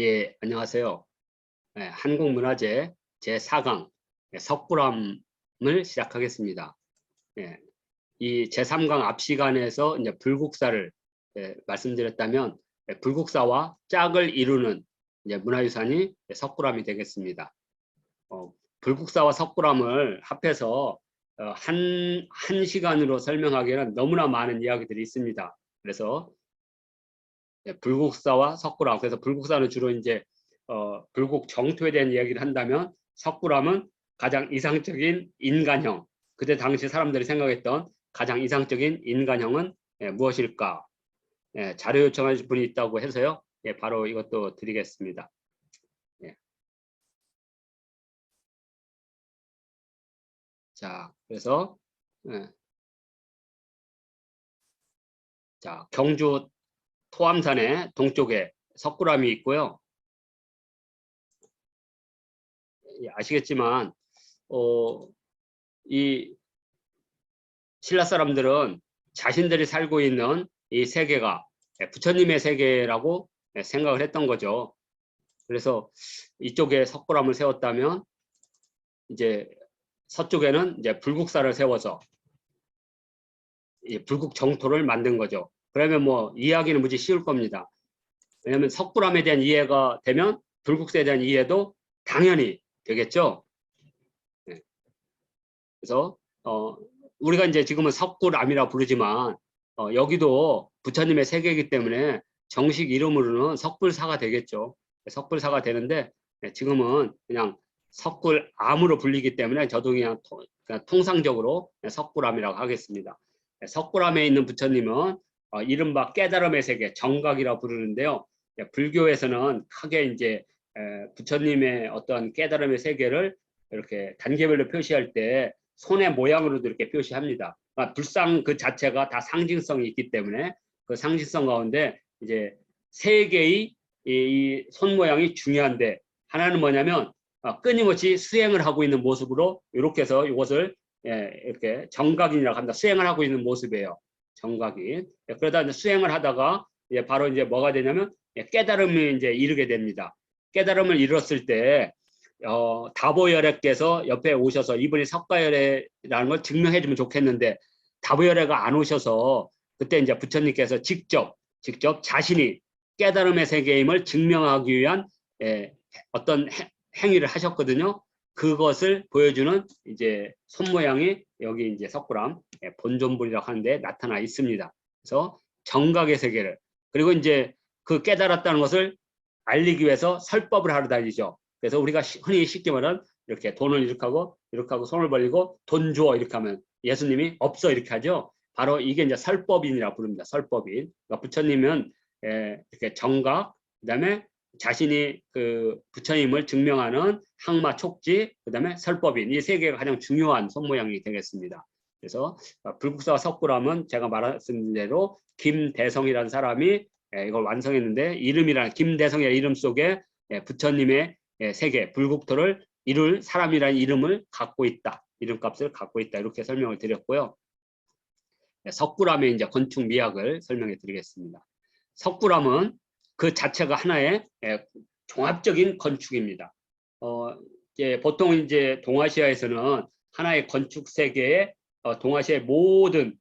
예, 안녕하세요. 한국문화재 제4강 석굴암을 시작하겠습니다. 이 제3강 앞 시간에서 이제 불국사를 말씀드렸다면 불국사와 짝을 이루는 이제 문화유산이 석굴암이 되겠습니다. 불국사와 석굴암을 합해서 한 시간으로 설명하기에는 너무나 많은 이야기들이 있습니다. 그래서 불국사와 석굴암, 그래서 불국사는 주로 이제 불국 정토에 대한 이야기를 한다면 석굴암은 가장 이상적인 인간형, 그때 당시 사람들이 생각했던 가장 이상적인 인간형은 무엇일까? 자료 요청하신 분이 있다고 해서요. 바로 이것도 드리겠습니다. 자, 그래서 자, 경주 토암산의 동쪽에 석굴암이 있고요. 아시겠지만 이 신라 사람들은 자신들이 살고 있는 이 세계가 부처님의 세계라고 생각을 했던 거죠. 그래서 이쪽에 석굴암을 세웠다면 이제 서쪽에는 이제 불국사를 세워서 불국 정토를 만든 거죠. 그러면 뭐 이해하기는 무지 쉬울 겁니다. 왜냐하면 석굴암에 대한 이해가 되면 불국사에 대한 이해도 당연히 되겠죠. 그래서 우리가 이제 지금은 석굴암이라 부르지만 여기도 부처님의 세계이기 때문에 정식 이름으로는 석굴사가 되겠죠. 석굴사가 되는데 지금은 그냥 석굴암으로 불리기 때문에 저도 그냥 통상적으로 석굴암이라고 하겠습니다. 석굴암에 있는 부처님은 이른바 깨달음의 세계, 정각이라고 부르는데요. 불교에서는 크게 이제 부처님의 어떤 깨달음의 세계를 이렇게 단계별로 표시할 때 손의 모양으로도 이렇게 표시합니다. 그러니까 불상 그 자체가 다 상징성이 있기 때문에 그 상징성 가운데 이제 세 개의 이 손 모양이 중요한데, 하나는 뭐냐면 끊임없이 수행을 하고 있는 모습으로 이렇게 해서 이것을 이렇게 정각인이라고 합니다. 수행을 하고 있는 모습이에요. 정각인. 그러다 이제 수행을 하다가 바로 이제 뭐가 되냐면 깨달음이 이제 이르게 됩니다. 깨달음을 이뤘을 때 다보열애께서 옆에 오셔서 이분이 석가열애라는 걸 증명해 주면 좋겠는데 다보열애가 안 오셔서 그때 이제 부처님께서 직접 자신이 깨달음의 세계임을 증명하기 위한 어떤 행위를 하셨거든요. 그것을 보여주는 이제 손 모양이 여기 이제 석굴암 본존불이라고 하는데 나타나 있습니다. 그래서 정각의 세계를, 그리고 이제 그 깨달았다는 것을 알리기 위해서 설법을 하러 다니죠. 그래서 우리가 흔히 쉽게 말하는 이렇게 돈을 이렇게 하고 손을 벌리고 돈 줘 이렇게 하면 예수님이 없어 이렇게 하죠. 바로 이게 이제 설법인이라고 부릅니다. 설법인. 그러니까 부처님은 이렇게 정각, 그다음에 자신이 그 부처님을 증명하는 항마 촉지, 그다음에 설법인, 이 세 개가 가장 중요한 손모양이 되겠습니다. 그래서 불국사와 석굴암은 제가 말씀드린 대로 김대성이라는 사람이 이걸 완성했는데, 이름이라는 김대성의 이름 속에 부처님의 세계 불국토를 이룰 사람이라는 이름을 갖고 있다, 이름값을 갖고 있다, 이렇게 설명을 드렸고요. 석굴암의 이제 건축 미학을 설명해 드리겠습니다. 석굴암은 그 자체가 하나의 종합적인 건축입니다. 보통 이제 동아시아에서는 하나의 건축 세계에 동아시아의 모든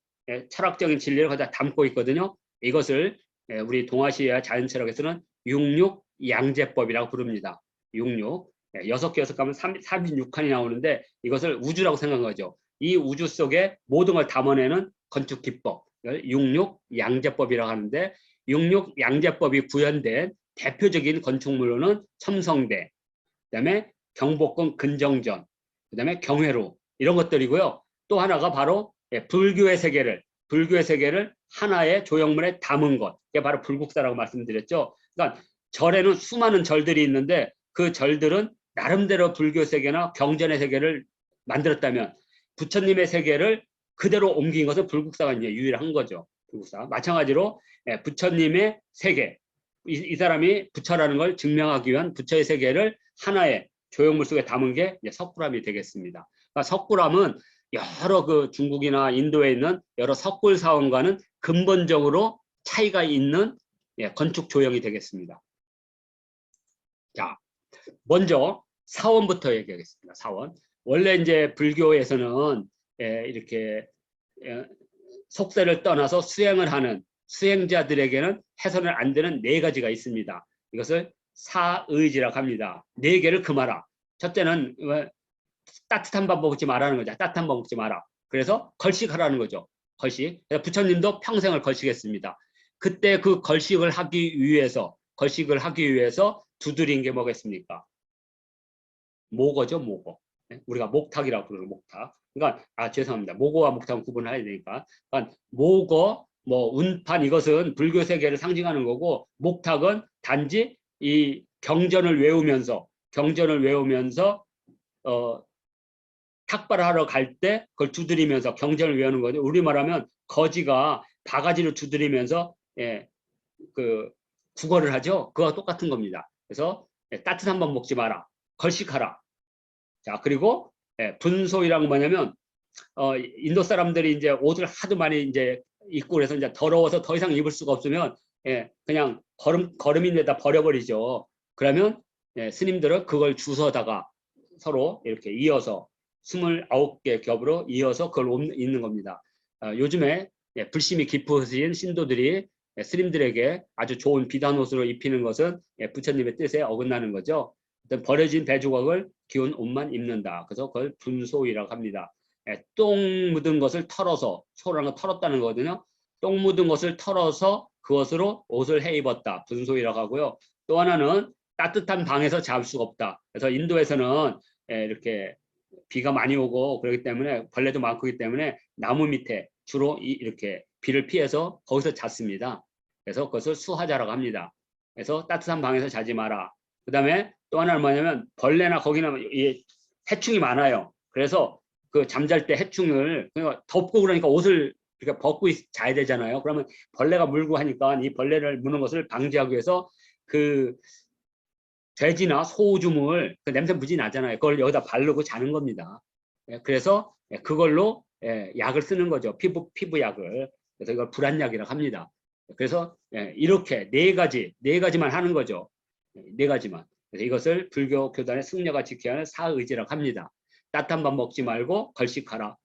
철학적인 진리를 거기다 담고 있거든요. 이것을 우리 동아시아 자연철학에서는 육육양제법이라고 부릅니다. 육육. 6개 가면 36칸이 나오는데 이것을 우주라고 생각하죠. 이 우주 속에 모든 걸 담아내는 건축 기법, 육육양제법이라고 하는데, 육육양제법이 구현된 대표적인 건축물로는 첨성대, 그다음에 경복궁 근정전, 그다음에 경회로, 이런 것들이고요. 또 하나가 바로 불교의 세계를 하나의 조형물에 담은 것, 그게 바로 불국사라고 말씀드렸죠. 그러니까 절에는 수많은 절들이 있는데 그 절들은 나름대로 불교 세계나 경전의 세계를 만들었다면 부처님의 세계를 그대로 옮긴 것은 불국사가 이제 유일한 거죠. 불국사. 마찬가지로 부처님의 세계, 이 사람이 부처라는 걸 증명하기 위한 부처의 세계를 하나의 조형물 속에 담은 게 이제 석굴암이 되겠습니다. 그러니까 석굴암은 여러 그 중국이나 인도에 있는 여러 석굴 사원과는 근본적으로 차이가 있는 건축 조형이 되겠습니다. 자, 먼저 사원부터 얘기하겠습니다. 사원. 원래 이제 불교에서는 이렇게 속세를 떠나서 수행을 하는 수행자들에게는 해서는 안 되는 4가지가 있습니다. 이것을 사의지라고 합니다. 4개를 금하라. 첫째는 따뜻한 밥 먹지 말라는 거죠. 따뜻한 밥 먹지 마라. 그래서 걸식하라는 거죠. 걸식. 부처님도 평생을 걸식했습니다. 그때 그 걸식을 하기 위해서 두드린 게 뭐겠습니까? 모거죠, 모거. 우리가 목탁이라고 부르는 목탁. 그러니까 죄송합니다. 모거와 목탁은 구분을 해야 되니까. 그러니까 모거, 뭐 운판 이것은 불교 세계를 상징하는 거고, 목탁은 단지 이 경전을 외우면서 탁발하러 갈 때 그걸 두드리면서 경전을 외우는 거죠. 우리 말하면 거지가 바가지를 두드리면서 그 국어를 하죠. 그거와 똑같은 겁니다. 그래서 따뜻한 밥 먹지 마라. 걸식하라. 자, 그리고 분소이란 건 뭐냐면 인도 사람들이 이제 옷을 하도 많이 이제 입고 그래서 이제 더러워서 더 이상 입을 수가 없으면 그냥 걸음인데다 버려버리죠. 그러면 스님들은 그걸 주워다가 서로 이렇게 이어서 29개 겹으로 이어서 그걸 입는 겁니다. 요즘에 불심이 깊으신 신도들이 스님들에게 아주 좋은 비단 옷으로 입히는 것은 부처님의 뜻에 어긋나는 거죠. 버려진 배조각을 기운 옷만 입는다. 그래서 그걸 분소이라고 합니다. 똥 묻은 것을 털어서, 소라는 거 털었다는 거거든요. 똥 묻은 것을 털어서 그것으로 옷을 해 입었다. 분소이라고 하고요. 또 하나는 따뜻한 방에서 잘 수가 없다. 그래서 인도에서는 이렇게 비가 많이 오고 그렇기 때문에 벌레도 많고 그렇기 때문에 나무 밑에 주로 이렇게 비를 피해서 거기서 잤습니다. 그래서 그것을 수하자라고 합니다. 그래서 따뜻한 방에서 자지 마라. 그 다음에 또 하나는 뭐냐면 벌레나 거기는 해충이 많아요. 그래서 그 잠잘 때 해충을 덮고 그러니까 옷을 이렇게 벗고 자야 되잖아요. 그러면 벌레가 물고 하니까 이 벌레를 무는 것을 방지하기 위해서 그 돼지나 소오줌을 그 냄새 무지 나잖아요. 그걸 여기다 바르고 자는 겁니다. 그래서 그걸로 약을 쓰는 거죠. 피부약을. 그래서 이걸 불안약이라고 합니다. 그래서 이렇게 네 가지만 하는 거죠. 4가지만. 그래서 이것을 불교 교단의 승려가 지켜야 하는 사의지라고 합니다. 따뜻한 밥 먹지 말고 걸식하라.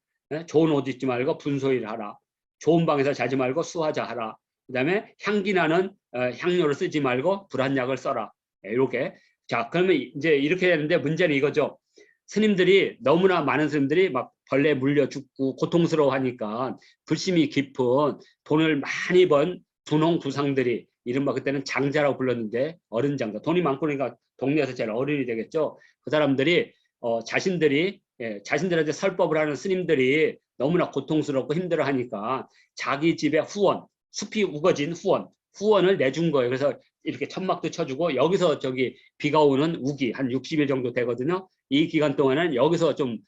좋은 옷 입지 말고 분소일 하라. 좋은 방에서 자지 말고 수화자 하라. 그 다음에 향기 나는 향료를 쓰지 말고 불안약을 써라. 이렇게. 자, 그러면 이제 이렇게 되는데 문제는 이거죠. 스님들이 너무나 많은 스님들이 막 벌레 물려 죽고 고통스러워 하니까 불심이 깊은 돈을 많이 번 두농 두상들이 이른바 그때는 장자라고 불렀는데 어른 장자 돈이 많고 그러니까 동네에서 제일 어른이 되겠죠. 그 사람들이 자신들한테 설법을 하는 스님들이 너무나 고통스럽고 힘들어하니까 자기 집에 후원, 숲이 우거진 후원을 내준 거예요. 그래서 이렇게 천막도 쳐주고 여기서 저기 비가 오는 우기 한 60일 정도 되거든요. 이 기간 동안은 여기서 좀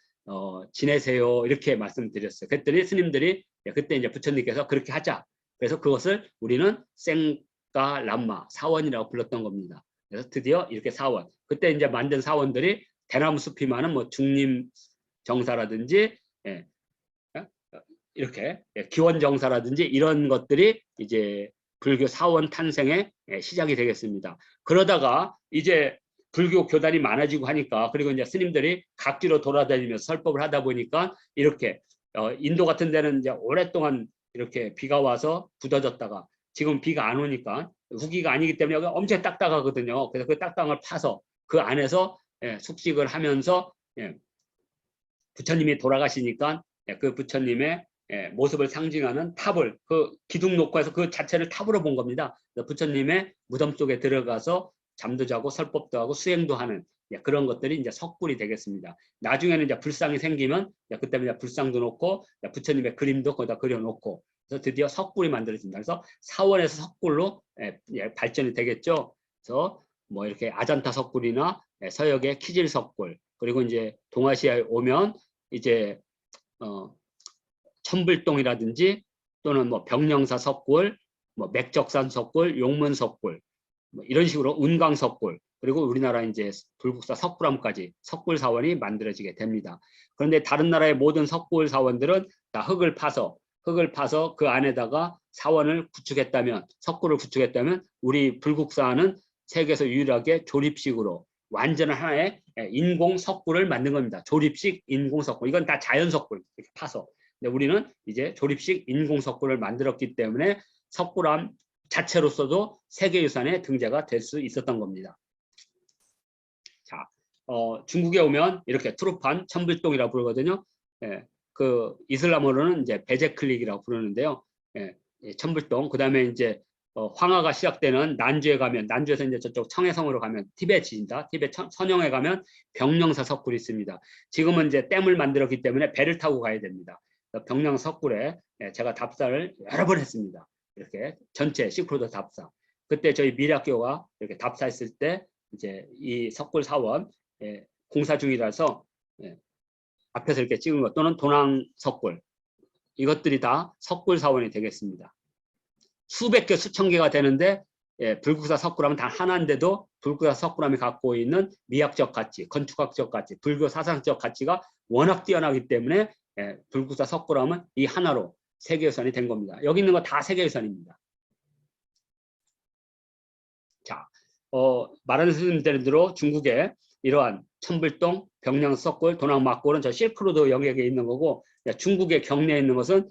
지내세요 이렇게 말씀드렸어요. 그랬더니 스님들이 그때 이제 부처님께서 그렇게 하자. 그래서 그것을 우리는 생가람마 사원이라고 불렀던 겁니다. 그래서 드디어 이렇게 사원. 그때 이제 만든 사원들이 대나무 숲이 많은 뭐 중림 정사라든지 이렇게 기원 정사라든지 이런 것들이 이제 불교 사원 탄생의 시작이 되겠습니다. 그러다가 이제 불교 교단이 많아지고 하니까 그리고 이제 스님들이 각지로 돌아다니면서 설법을 하다 보니까 이렇게 인도 같은 데는 이제 오랫동안 이렇게 비가 와서 굳어졌다가 지금 비가 안 오니까 우기가 아니기 때문에 여기 엄청 딱딱하거든요. 그래서 그 딱딱함을 파서 그 안에서 숙식을 하면서 부처님이 돌아가시니까 그 부처님의 모습을 상징하는 탑을 그 기둥 놓고 해서 그 자체를 탑으로 본 겁니다. 부처님의 무덤 속에 들어가서 잠도 자고 설법도 하고 수행도 하는 그런 것들이 이제 석굴이 되겠습니다. 나중에는 이제 불상이 생기면 그때 이제 불상도 놓고 부처님의 그림도 거기다 그려놓고 그래서 드디어 석굴이 만들어집니다. 그래서 사원에서 석굴로 발전이 되겠죠. 그래서 뭐 이렇게 아잔타 석굴이나 서역의 키질 석굴 그리고 이제 동아시아에 오면 이제 천불동이라든지 또는 뭐 병령사 석굴, 뭐 맥적산 석굴, 용문 석굴 뭐 이런 식으로 운강 석굴 그리고 우리나라 이제 불국사 석굴암까지 석굴 사원이 만들어지게 됩니다. 그런데 다른 나라의 모든 석굴 사원들은 다 흙을 파서 그 안에다가 사원을 구축했다면 석굴을 구축했다면 우리 불국사는 세계에서 유일하게 조립식으로 완전한 하나의 인공 석굴을 만든 겁니다. 조립식 인공 석굴. 이건 다 자연 석굴 이렇게 파서. 근데 우리는 이제 조립식 인공 석굴을 만들었기 때문에 석굴암 자체로서도 세계유산에 등재가 될 수 있었던 겁니다. 자, 중국에 오면 이렇게 투르판 천불동이라고 부르거든요. 예, 그 이슬람어로는 이제 베제클릭이라고 부르는데요. 예, 천불동. 그다음에 이제 황하가 시작되는 난주에 가면, 난주에서 이제 저쪽 청해성으로 가면 티베트입니다. 티베트 선영에 가면 병령사 석굴이 있습니다. 지금은 이제 댐을 만들었기 때문에 배를 타고 가야 됩니다. 병령 석굴에 제가 답사를 여러 번 했습니다. 이렇게 전체 시크로드 답사. 그때 저희 미래학교가 이렇게 답사했을 때 이제 이 석굴 사원 공사 중이라서 앞에서 이렇게 찍은 것 또는 도낭 석굴 이것들이 다 석굴 사원이 되겠습니다. 수백 개 수천 개가 되는데 불국사 석굴암은 단 하나인데도 불국사 석굴암이 갖고 있는 미학적 가치, 건축학적 가치, 불교 사상적 가치가 워낙 뛰어나기 때문에 불국사 석굴암은 이 하나로 세계유산이 된 겁니다. 여기 있는 거 다 세계유산입니다. 자, 말하는 대로 중국에 이러한 천불동, 병령석굴, 도낭막골은 저 실크로드 영역에 있는 거고 중국의 경내에 있는 것은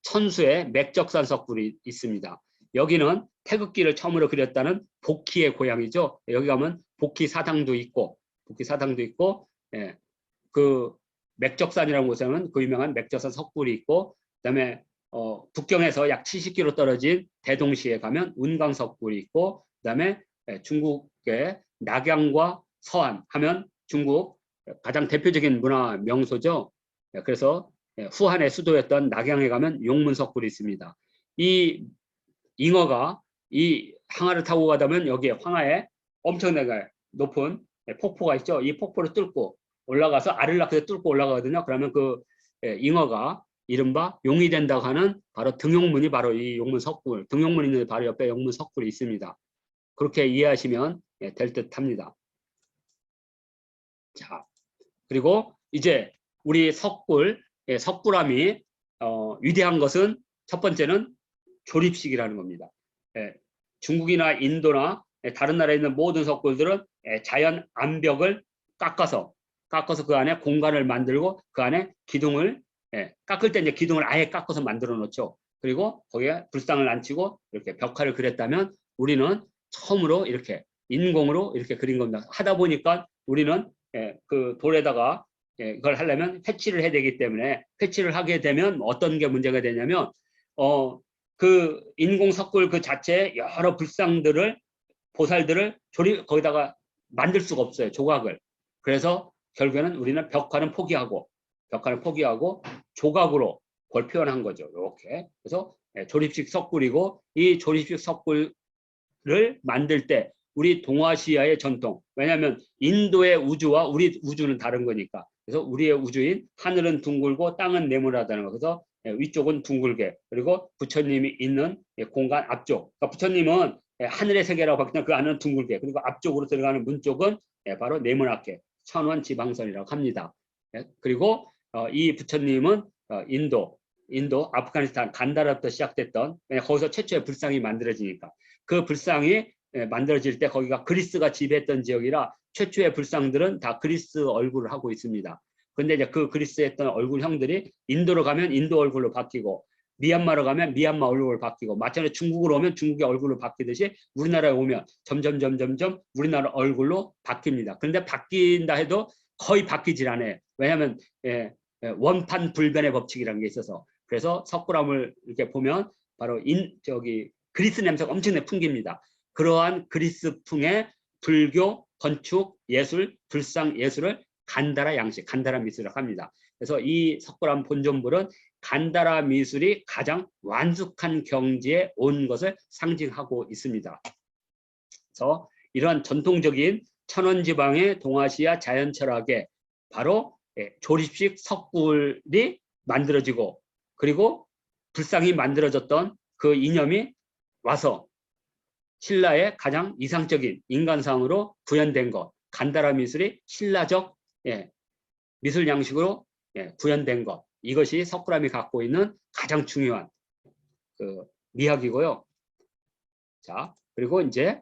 천수의 맥적산 석굴이 있습니다. 여기는 태극기를 처음으로 그렸다는 복희의 고향이죠. 여기 가면 복희 사당도 있고, 그 맥적산이라는 곳에는 그 유명한 맥적산 석굴이 있고, 그다음에 북경에서 약 70km 떨어진 대동시에 가면 운강석굴이 있고, 그다음에 중국의 낙양과 서안 하면 중국 가장 대표적인 문화 명소죠. 그래서 후한의 수도였던 낙양에 가면 용문석굴이 있습니다. 이 잉어가 이 항아를 타고 가다면 여기에 황하에 엄청나게 높은 폭포가 있죠. 이 폭포를 뚫고 올라가서 아를라크에 뚫고 올라가거든요. 그러면 그 잉어가 이른바 용이 된다고 하는 바로 등용문이 바로 이 용문석굴, 등용문 있는 바로 옆에 용문석굴이 있습니다. 그렇게 이해하시면 될 듯합니다. 자, 그리고 이제 우리 석굴암이 위대한 것은 첫 번째는 조립식이라는 겁니다. 중국이나 인도나 다른 나라에 있는 모든 석굴들은 자연 암벽을 깎아서 그 안에 공간을 만들고 그 안에 기둥을 깎을 때 이제 기둥을 아예 깎아서 만들어 놓죠. 그리고 거기에 불상을 앉히고 이렇게 벽화를 그렸다면 우리는 처음으로 이렇게 인공으로 이렇게 그린 겁니다. 하다 보니까 우리는 그 돌에다가 그걸 하려면 회치를 해야 되기 때문에 회치를 하게 되면 어떤 게 문제가 되냐면 그 인공 석굴 그 자체에 여러 불상들을 보살들을 거기다가 만들 수가 없어요. 조각을. 그래서 결국에는 우리는 벽화는 포기하고 조각으로 그걸 표현한 거죠. 이렇게. 그래서 조립식 석굴이고 이 조립식 석굴을 만들 때 우리 동아시아의 전통, 왜냐하면 인도의 우주와 우리 우주는 다른 거니까. 그래서 우리의 우주인 하늘은 둥글고 땅은 네모나다는 거. 그래서 위쪽은 둥글게, 그리고 부처님이 있는 공간 앞쪽. 그러니까 부처님은 하늘의 세계라고 봤기 때문에 그 안은 둥글게, 그리고 앞쪽으로 들어가는 문 쪽은 바로 네모나게 천원지방선이라고 합니다. 그리고 이 부처님은 인도, 아프가니스탄, 간다라부터 시작됐던, 거기서 최초의 불상이 만들어지니까 그 불상이 만들어질 때 거기가 그리스가 지배했던 지역이라 최초의 불상들은 다 그리스 얼굴을 하고 있습니다. 근데 이제 그 그리스에 했던 얼굴형들이 인도로 가면 인도 얼굴로 바뀌고, 미얀마로 가면 미얀마 얼굴로 바뀌고, 마찬가지로 중국으로 오면 중국의 얼굴로 바뀌듯이 우리나라에 오면 점점 우리나라 얼굴로 바뀝니다. 그런데 바뀐다 해도 거의 바뀌질 않아요. 왜냐하면 원판 불변의 법칙이라는 게 있어서. 그래서 석굴암을 이렇게 보면 바로 그리스 냄새가 엄청나게 풍깁니다. 그러한 그리스풍의 불교, 건축, 예술, 불상 예술을 간다라 양식, 간다라 미술이라고 합니다. 그래서 이 석굴암 본존불은 간다라 미술이 가장 완숙한 경지에 온 것을 상징하고 있습니다. 그래서 이러한 전통적인 천원지방의 동아시아 자연철학에 바로 조립식 석굴이 만들어지고, 그리고 불상이 만들어졌던 그 이념이 와서 신라의 가장 이상적인 인간상으로 구현된 것, 간다라 미술이 신라적 미술 양식으로 구현된 것, 이것이 석굴암이 갖고 있는 가장 중요한 그 미학이고요. 자, 그리고 이제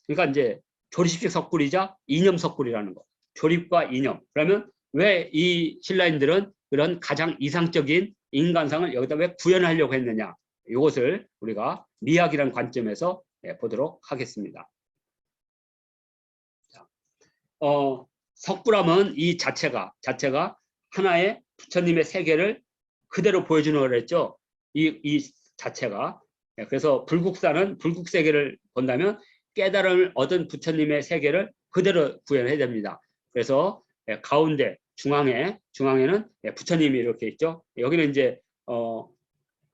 그러니까 이제 조립식 석굴이자 이념 석굴이라는 거. 조립과 이념. 그러면 왜 이 신라인들은 그런 가장 이상적인 인간상을 여기다 왜 구현하려고 했느냐. 이것을 우리가 미학이라는 관점에서 보도록 하겠습니다. 석굴암은 이 자체가 하나의 부처님의 세계를 그대로 보여주는 거랬죠. 이 자체가. 그래서 불국사는 불국세계를 본다면 깨달음을 얻은 부처님의 세계를 그대로 구현해야 됩니다. 그래서 가운데 중앙에는 부처님이 이렇게 있죠. 여기는 이제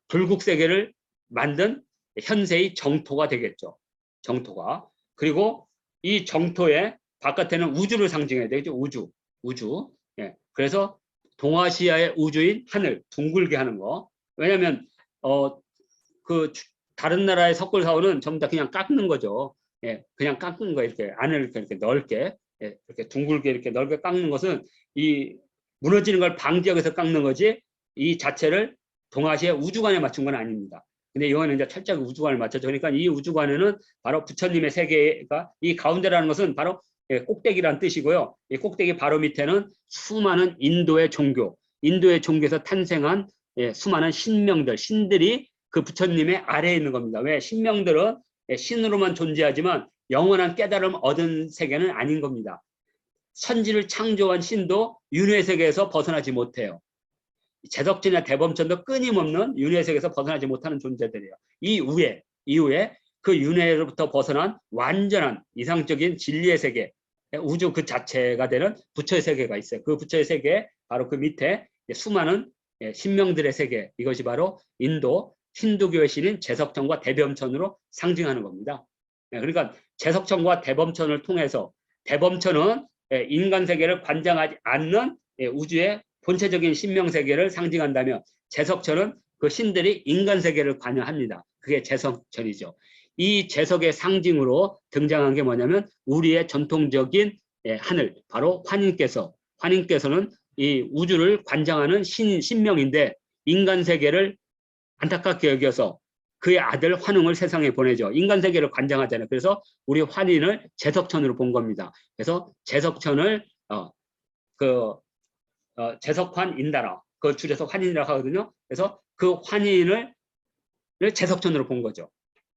불국세계를 만든 현세의 정토가 되겠죠. 정토가. 그리고 이 정토의 바깥에는 우주를 상징해야 되죠. 우주. 예. 그래서 동아시아의 우주인 하늘, 둥글게 하는 거. 왜냐하면 그 다른 나라의 석굴 사원은 전부 다 그냥 깎는 거죠. 예, 그냥 깎는 거 이렇게 안을 이렇게 넓게, 이렇게 둥글게 이렇게 넓게 깎는 것은 이 무너지는 걸 방지하기 위해서 깎는 거지 이 자체를 동아시아 우주관에 맞춘 건 아닙니다. 근데 이거는 이제 철저하게 우주관을 맞췄죠. 그러니까 이 우주관에는 바로 부처님의 세계가 이 가운데라는 것은 바로 꼭대기란 뜻이고요. 이 꼭대기 바로 밑에는 수많은 인도의 종교에서 탄생한 수많은 신들이 그 부처님의 아래에 있는 겁니다. 왜? 신명들은 신으로만 존재하지만 영원한 깨달음 얻은 세계는 아닌 겁니다. 선지를 창조한 신도 윤회 세계에서 벗어나지 못해요. 제덕진이나 대범천도 끊임없는 윤회 세계에서 벗어나지 못하는 존재들이에요. 이후에 그 윤회로부터 벗어난 완전한 이상적인 진리의 세계, 우주 그 자체가 되는 부처의 세계가 있어요. 그 부처의 세계 바로 그 밑에 수많은 신명들의 세계, 이것이 바로 인도 힌두교의 신인 제석천과 대범천으로 상징하는 겁니다. 그러니까 제석천과 대범천을 통해서 대범천은 인간 세계를 관장하지 않는 우주의 본체적인 신명 세계를 상징한다면 제석천은 그 신들이 인간 세계를 관여합니다. 그게 제석천이죠. 이 제석의 상징으로 등장한 게 뭐냐면 우리의 전통적인 하늘, 바로 환인께서는 이 우주를 관장하는 신명인데 인간 세계를 안타깝게 여겨서 그의 아들 환웅을 세상에 보내죠. 인간 세계를 관장하잖아요. 그래서 우리 환인을 제석천으로 본 겁니다. 그래서 제석천을 제석환인다라, 그 줄여서 환인이라고 하거든요. 그래서 그 환인을 제석천으로 본 거죠.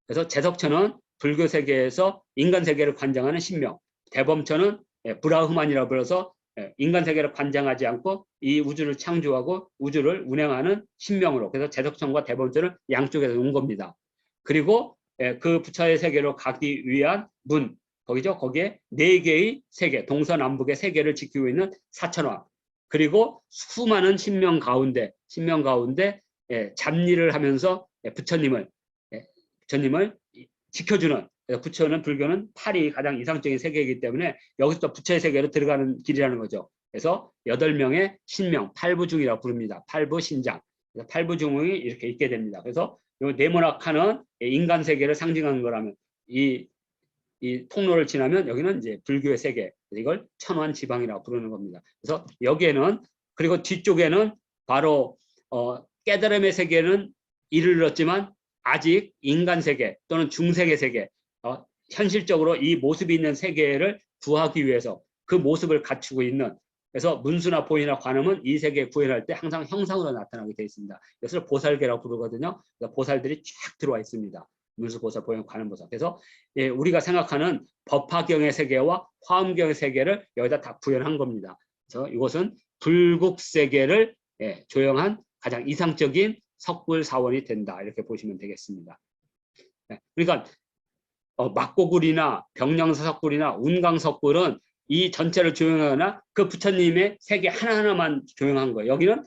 그래서 제석천은 불교 세계에서 인간 세계를 관장하는 신명, 대범천은 브라흐만이라고 불러서 인간 세계를 관장하지 않고 이 우주를 창조하고 우주를 운행하는 신명으로, 그래서 제석천과 대범천을 양쪽에서 놓은 겁니다. 그리고 그 부처의 세계로 가기 위한 문, 거기에 4개의 세계, 동서남북의 세계를 지키고 있는 사천왕, 그리고 수많은 신명 가운데 잡리를 하면서 부처님을 지켜주는, 부처는 불교는 8이 가장 이상적인 세계이기 때문에 여기서 부처의 세계로 들어가는 길이라는 거죠. 그래서 8명의 신명, 8부중이라고 부릅니다. 8부신장, 8부중이 이렇게 있게 됩니다. 그래서 이 네모나카는 인간 세계를 상징하는 거라면 이 통로를 지나면 여기는 이제 불교의 세계, 이걸 천환지방이라고 부르는 겁니다. 그래서 여기에는, 그리고 뒤쪽에는 바로 깨달음의 세계는 이르렀지만 아직 인간 세계 또는 중생의 세계, 현실적으로 이 모습이 있는 세계를 구하기 위해서 그 모습을 갖추고 있는, 그래서 문수나 보이나 관음은 이 세계 구현할 때 항상 형상으로 나타나게 되어 있습니다. 이것을 보살계라고 부르거든요. 그래서 보살들이 쫙 들어와 있습니다. 문수보살, 보현, 관음보살. 그래서 우리가 생각하는 법화경의 세계와 화엄경의 세계를 여기다 다 구현한 겁니다. 그래서 이것은 불국세계를 조형한 가장 이상적인 석굴사원이 된다, 이렇게 보시면 되겠습니다. 그러니까 막고굴이나 병령사석굴이나 운강석굴은 이 전체를 조형하거나 그 부처님의 세계 하나하나만 조형한 거예요. 여기는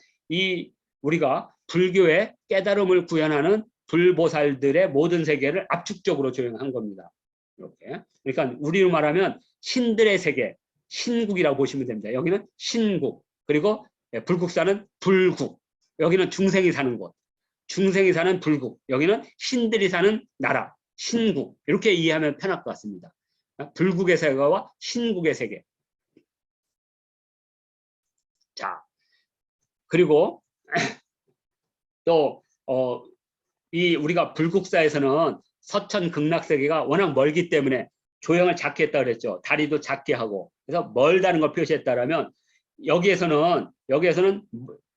우리가 불교의 깨달음을 구현하는 불보살들의 모든 세계를 압축적으로 조형한 겁니다. 이렇게. 그러니까 우리로 말하면 신들의 세계, 신국이라고 보시면 됩니다. 여기는 신국, 그리고 불국사는 불국, 여기는 중생이 사는 곳, 중생이 사는 불국, 여기는 신들이 사는 나라, 신국, 이렇게 이해하면 편할 것 같습니다. 불국의 세계와 신국의 세계. 자, 그리고 또 우리가 불국사에서는 서천 극락세계가 워낙 멀기 때문에 조형을 작게 했다 그랬죠. 다리도 작게 하고. 그래서 멀다는 걸 표시했다라면 여기에서는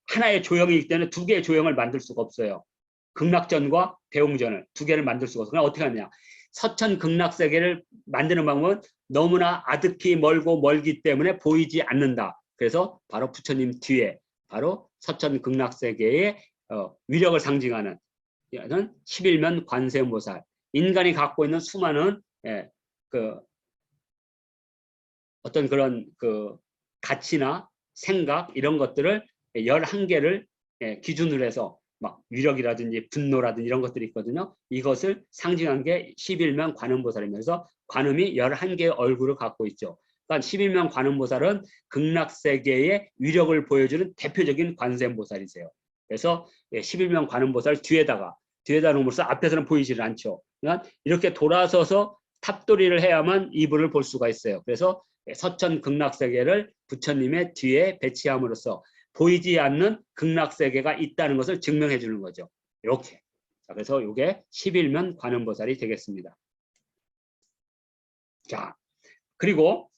하나의 조형이기 때문에 두 개의 조형을 만들 수가 없어요. 극락전과 대웅전을 두 개를 만들 수가 없어요. 그럼 어떻게 하느냐. 서천 극락세계를 만드는 방법은 너무나 아득히 멀기 때문에 보이지 않는다. 그래서 바로 부처님 뒤에 바로 서천 극락세계의 위력을 상징하는 11면 관세음보살, 인간이 갖고 있는 수많은 어떤 그런 가치나 생각 이런 것들을 11개를 기준으로 해서 막 위력이라든지 분노라든지 이런 것들이 있거든요. 이것을 상징한 게 11면 관음보살이면서 관음이 11개의 얼굴을 갖고 있죠. 그러니까 11면 관음보살은 극락세계의 위력을 보여주는 대표적인 관세음보살이세요. 그래서 11면 관음보살 뒤에다 놓음으로써 앞에서는 보이지를 않죠. 그러니까 이렇게 돌아서서 탑도리를 해야만 이분을 볼 수가 있어요. 그래서 서천 극락세계를 부처님의 뒤에 배치함으로써 보이지 않는 극락세계가 있다는 것을 증명해 주는 거죠. 이렇게. 자, 그래서 이게 11면 관음보살이 되겠습니다. 자, 그리고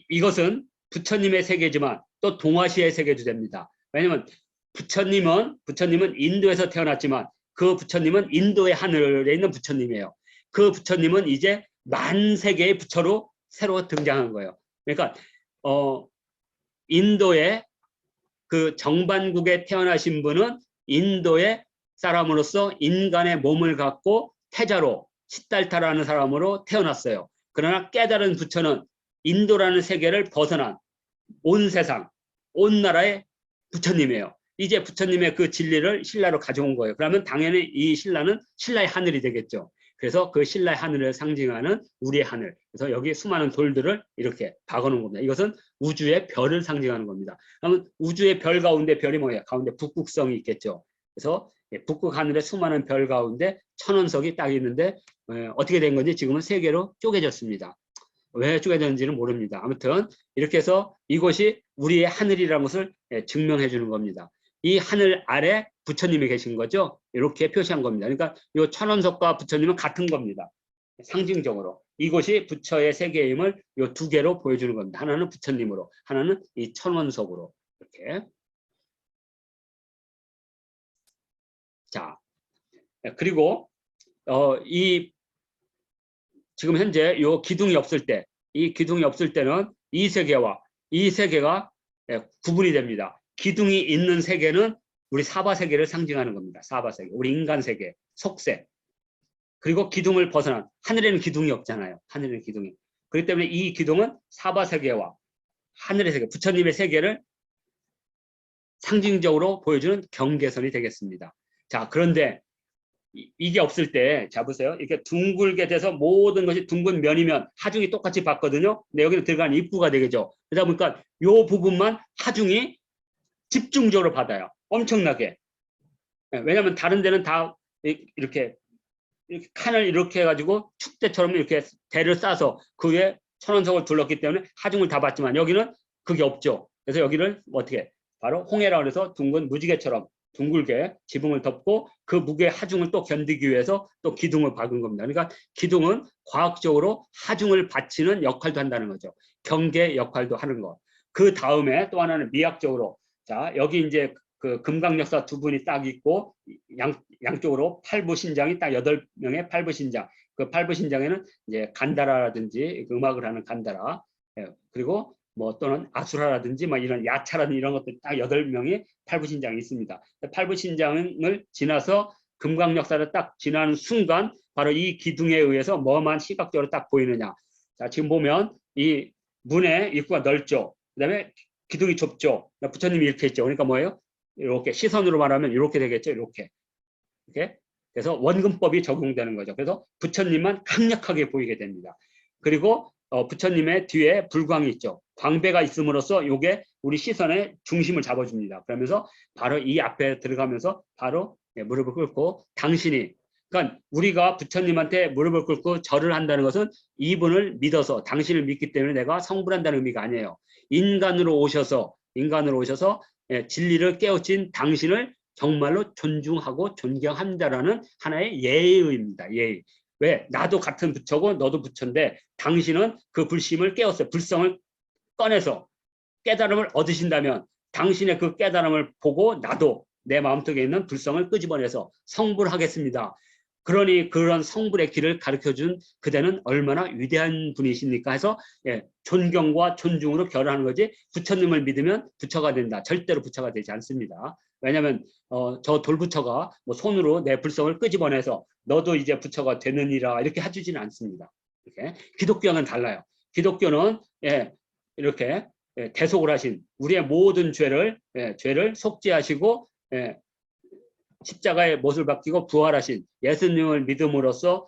이것은 부처님의 세계지만 또 동아시아의 세계도 됩니다. 왜냐하면 부처님은 인도에서 태어났지만 그 부처님은 인도의 하늘에 있는 부처님이에요. 그 부처님은 이제 만세계의 부처로 새로 등장한 거예요. 그러니까 인도의 그 정반국에 태어나신 분은 인도의 사람으로서 인간의 몸을 갖고 태자로 시달타라는 사람으로 태어났어요. 그러나 깨달은 부처는 인도라는 세계를 벗어난 온 세상, 온 나라의 부처님이에요. 이제 부처님의 그 진리를 신라로 가져온 거예요. 그러면 당연히 이 신라는 신라의 하늘이 되겠죠. 그래서 그 신라의 하늘을 상징하는 우리의 하늘. 그래서 여기 수많은 돌들을 이렇게 박아놓은 겁니다. 이것은 우주의 별을 상징하는 겁니다. 그러면 우주의 별 가운데 별이 뭐예요? 가운데 북극성이 있겠죠. 그래서 북극 하늘의 수많은 별 가운데 천원석이 딱 있는데 어떻게 된 건지 지금은 세 개로 쪼개졌습니다. 왜 쪼개졌는지는 모릅니다. 아무튼 이렇게 해서 이것이 우리의 하늘이라는 것을 증명해 주는 겁니다. 이 하늘 아래 부처님이 계신 거죠. 이렇게 표시한 겁니다. 그러니까 이 천원석과 부처님은 같은 겁니다. 상징적으로 이것이 부처의 세계임을 이 두 개로 보여주는 겁니다. 하나는 부처님으로, 하나는 이 천원석으로 이렇게. 자, 그리고 지금 현재 이 기둥이 없을 때, 이 기둥이 없을 때는 이 세계와 이 세계가 구분이 됩니다. 기둥이 있는 세계는 우리 사바세계를 상징하는 겁니다. 사바세계, 우리 인간세계, 속세. 그리고 기둥을 벗어난, 하늘에는 기둥이 없잖아요. 하늘에는 기둥이. 그렇기 때문에 이 기둥은 사바세계와 하늘의 세계, 부처님의 세계를 상징적으로 보여주는 경계선이 되겠습니다. 자, 그런데 이게 없을 때, 자 보세요. 이렇게 둥글게 돼서 모든 것이 둥근 면이면 하중이 똑같이 받거든요. 근데 여기는 들어가는 입구가 되겠죠. 그러다 보니까 이 부분만 하중이 집중적으로 받아요. 엄청나게. 왜냐하면 다른 데는 다 이렇게 칸을 이렇게 해가지고 축대처럼 이렇게 대를 싸서 그 위에 천원석을 둘렀기 때문에 하중을 다 받지만 여기는 그게 없죠. 그래서 여기를 어떻게 바로 홍해라고 해서 둥근 무지개처럼 둥글게 지붕을 덮고 그 무게 하중을 또 견디기 위해서 또 기둥을 박은 겁니다. 그러니까 기둥은 과학적으로 하중을 받치는 역할도 한다는 거죠. 경계 역할도 하는 것. 그 다음에 또 하나는 미학적으로, 자 여기 이제 그 금강역사 두 분이 딱 있고 양쪽으로 팔부신장이 딱 8명의 팔부신장. 그 팔부신장에는 이제 간다라라든지 음악을 하는 간다라, 그리고 뭐 또는 아수라라든지 뭐 이런 야차라든지 이런 것들 딱 8명이 팔부신장이 있습니다. 팔부신장을 지나서 금강역사를 딱 지나는 순간 바로 이 기둥에 의해서 뭐만 시각적으로 딱 보이느냐. 자 지금 보면 이 문의 입구가 넓죠. 그 다음에 기둥이 좁죠. 부처님이 이렇게 있죠. 그러니까 뭐예요? 이렇게 시선으로 말하면 이렇게 되겠죠. 이렇게. 그래서 원근법이 적용되는 거죠. 그래서 부처님만 강력하게 보이게 됩니다. 그리고 부처님의 뒤에 불광이 있죠. 광배가 있음으로써 이게 우리 시선의 중심을 잡아줍니다. 그러면서 바로 이 앞에 들어가면서 바로 무릎을 꿇고 당신이, 그러니까 우리가 부처님한테 무릎을 꿇고 절을 한다는 것은 이분을 믿어서 당신을 믿기 때문에 내가 성불한다는 의미가 아니에요. 인간으로 오셔서 진리를 깨우친 당신을 정말로 존중하고 존경한다라는 하나의 예의입니다. 예의. 왜? 나도 같은 부처고 너도 부처인데 당신은 그 불심을 깨웠어요. 불성을 꺼내서 깨달음을 얻으신다면 당신의 그 깨달음을 보고 나도 내 마음속에 있는 불성을 끄집어내서 성불하겠습니다. 그러니 그런 성불의 길을 가르쳐준 그대는 얼마나 위대한 분이십니까 해서 존경과 존중으로 결하는 거지 부처님을 믿으면 부처가 된다. 절대로 부처가 되지 않습니다. 왜냐하면 저 돌부처가 뭐 손으로 내 불성을 끄집어내서 너도 이제 부처가 되느니라 이렇게 해주지는 않습니다. 이렇게. 기독교는 달라요. 기독교는 이렇게 대속을 하신 우리의 모든 죄를 속죄하시고 십자가의 못을 박히고 부활하신 예수님을 믿음으로써